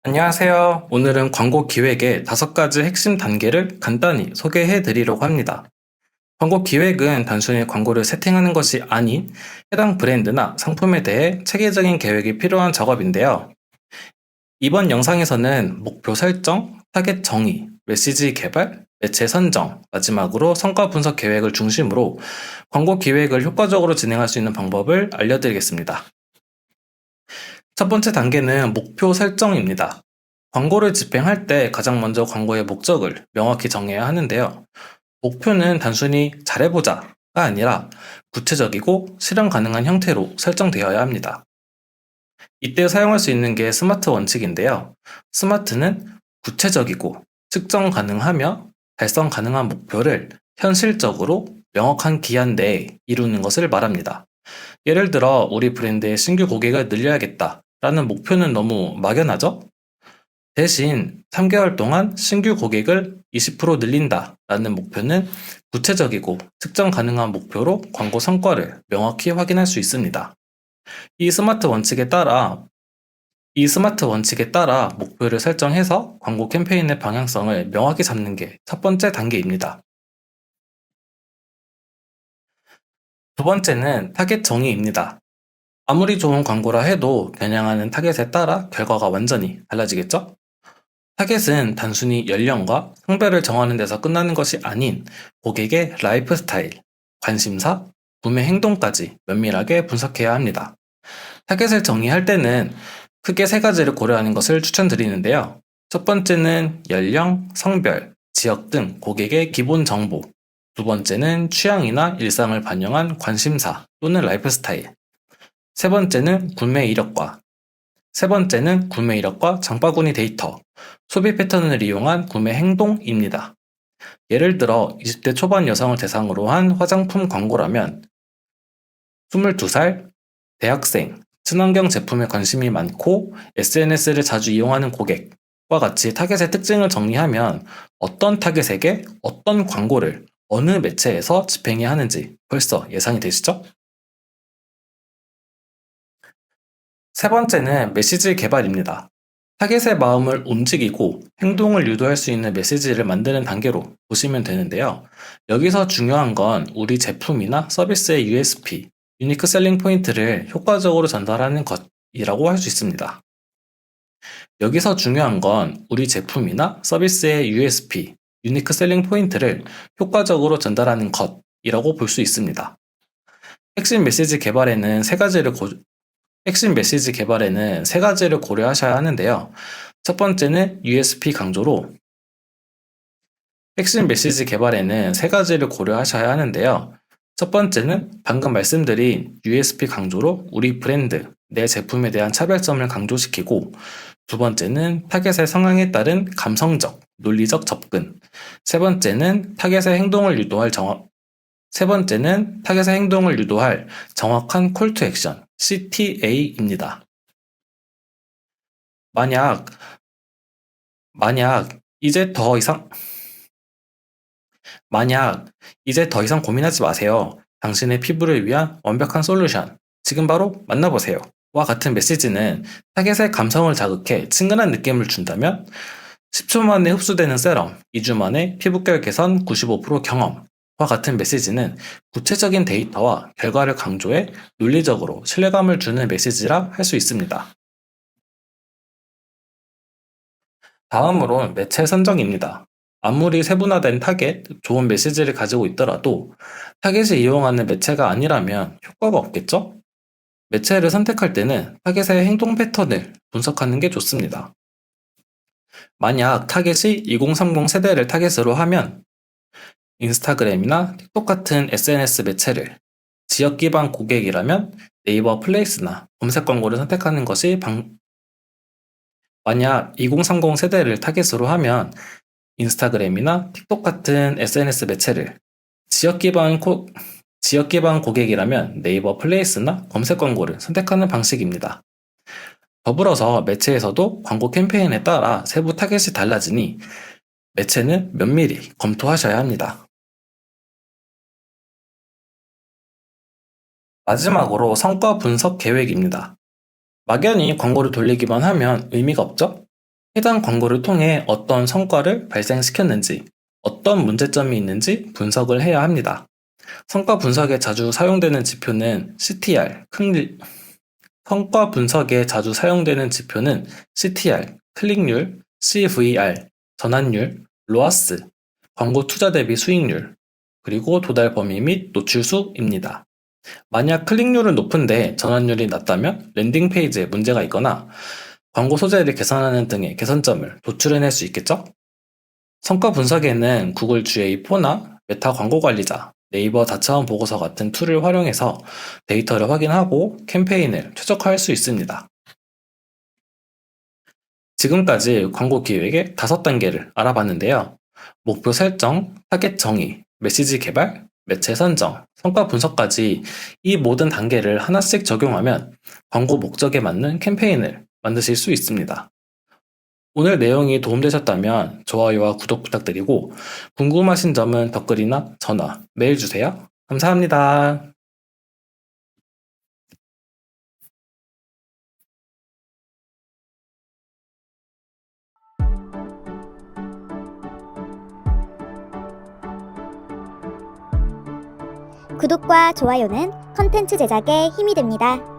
안녕하세요. 오늘은 광고 기획의 5가지 핵심 단계를 간단히 소개해 드리려고 합니다. 광고 기획은 단순히 광고를 세팅하는 것이 아닌 해당 브랜드나 상품에 대해 체계적인 계획이 필요한 작업인데요. 이번 영상에서는 목표 설정, 타겟 정의, 메시지 개발, 매체 선정, 마지막으로 성과 분석 계획을 중심으로 광고 기획을 효과적으로 진행할 수 있는 방법을 알려드리겠습니다. 첫 번째 단계는 목표 설정입니다. 광고를 집행할 때 가장 먼저 광고의 목적을 명확히 정해야 하는데요. 목표는 단순히 잘해보자가 아니라 구체적이고 실현 가능한 형태로 설정되어야 합니다. 이때 사용할 수 있는 게 스마트 원칙인데요. 스마트는 구체적이고 측정 가능하며 달성 가능한 목표를 현실적으로 명확한 기한 내에 이루는 것을 말합니다. 예를 들어 우리 브랜드의 신규 고객을 늘려야겠다라는 목표는 너무 막연하죠? 대신 3개월 동안 신규 고객을 20% 늘린다라는 목표는 구체적이고 측정 가능한 목표로 광고 성과를 명확히 확인할 수 있습니다. 이 스마트 원칙에 따라 목표를 설정해서 광고 캠페인의 방향성을 명확히 잡는 게 첫 번째 단계입니다. 두 번째는 타겟 정의입니다. 아무리 좋은 광고라 해도 겨냥하는 타겟에 따라 결과가 완전히 달라지겠죠? 타겟은 단순히 연령과 성별을 정하는 데서 끝나는 것이 아닌 고객의 라이프 스타일, 관심사, 구매 행동까지 면밀하게 분석해야 합니다. 타겟을 정의할 때는 크게 3가지를 고려하는 것을 추천드리는데요. 첫 번째는 연령, 성별, 지역 등 고객의 기본 정보. 두 번째는 취향이나 일상을 반영한 관심사 또는 라이프 스타일. 세 번째는 구매 이력과 장바구니 데이터, 소비 패턴을 이용한 구매 행동입니다. 예를 들어 20대 초반 여성을 대상으로 한 화장품 광고라면 22살, 대학생, 친환경 제품에 관심이 많고 SNS를 자주 이용하는 고객과 같이 타겟의 특징을 정리하면 어떤 타겟에게 어떤 광고를 어느 매체에서 집행해야 하는지 벌써 예상이 되시죠? 세 번째는 메시지 개발입니다. 타겟의 마음을 움직이고 행동을 유도할 수 있는 메시지를 만드는 단계로 보시면 되는데요. 여기서 중요한 건 우리 제품이나 서비스의 USP, 유니크 셀링 포인트를 효과적으로 전달하는 것이라고 할 수 있습니다. 여기서 중요한 건 우리 제품이나 서비스의 USP, 유니크 셀링 포인트를 효과적으로 전달하는 것이라고 볼 수 있습니다. 핵심 메시지 개발에는 세 가지를 고려하셔야 하는데요. 첫 번째는 USP 강조로 핵심 메시지 개발에는 세 가지를 고려하셔야 하는데요. 첫 번째는 방금 말씀드린 USP 강조로 우리 브랜드, 내 제품에 대한 차별점을 강조시키고, 두 번째는 타겟의 성향에 따른 감성적, 논리적 접근, 세 번째는 타겟의 행동을 유도할 정확한 콜 투 액션, CTA입니다. 만약 이제 더 이상 고민하지 마세요. 당신의 피부를 위한 완벽한 솔루션. 지금 바로 만나보세요. 와 같은 메시지는 타겟의 감성을 자극해 친근한 느낌을 준다면 10초 만에 흡수되는 세럼, 2주 만에 피부결 개선 95% 경험과 같은 메시지는 구체적인 데이터와 결과를 강조해 논리적으로 신뢰감을 주는 메시지라 할 수 있습니다. 다음으론 매체 선정입니다. 아무리 세분화된 타겟, 좋은 메시지를 가지고 있더라도 타겟이 이용하는 매체가 아니라면 효과가 없겠죠? 매체를 선택할 때는 타겟의 행동 패턴을 분석하는 게 좋습니다. 만약 타겟이 2030 세대를 타겟으로 하면 인스타그램이나 틱톡 같은 SNS 매체를, 지역 기반 고객이라면 네이버 플레이스나 검색 광고를 선택하는 것이 만약 2030 세대를 타겟으로 하면 인스타그램이나 틱톡 같은 SNS 매체를, 지역 기반 고객이라면 네이버 플레이스나 검색 광고를 선택하는 방식입니다. 더불어서 매체에서도 광고 캠페인에 따라 세부 타겟이 달라지니 매체는 면밀히 검토하셔야 합니다. 마지막으로 성과 분석 계획입니다. 막연히 광고를 돌리기만 하면 의미가 없죠? 해당 광고를 통해 어떤 성과를 발생시켰는지, 어떤 문제점이 있는지 분석을 해야 합니다. 성과 분석에 자주 사용되는 지표는 CTR, 클릭률, CVR, 전환율, 로아스, 광고 투자 대비 수익률, 그리고 도달 범위 및 노출수입니다. 만약 클릭률은 높은데 전환율이 낮다면 랜딩 페이지에 문제가 있거나 광고 소재를 개선하는 등의 개선점을 도출해낼 수 있겠죠? 성과 분석에는 구글 GA4나 메타 광고 관리자, 네이버 자체원 보고서 같은 툴을 활용해서 데이터를 확인하고 캠페인을 최적화할 수 있습니다. 지금까지 광고 기획의 5단계를 알아봤는데요. 목표 설정, 타겟 정의, 메시지 개발, 매체 선정, 성과 분석까지 이 모든 단계를 하나씩 적용하면 광고 목적에 맞는 캠페인을 만드실 수 있습니다. 오늘 내용이 도움되셨다면 좋아요와 구독 부탁드리고 궁금하신 점은 댓글이나 전화, 메일 주세요. 감사합니다. 구독과 좋아요는 컨텐츠 제작에 힘이 됩니다.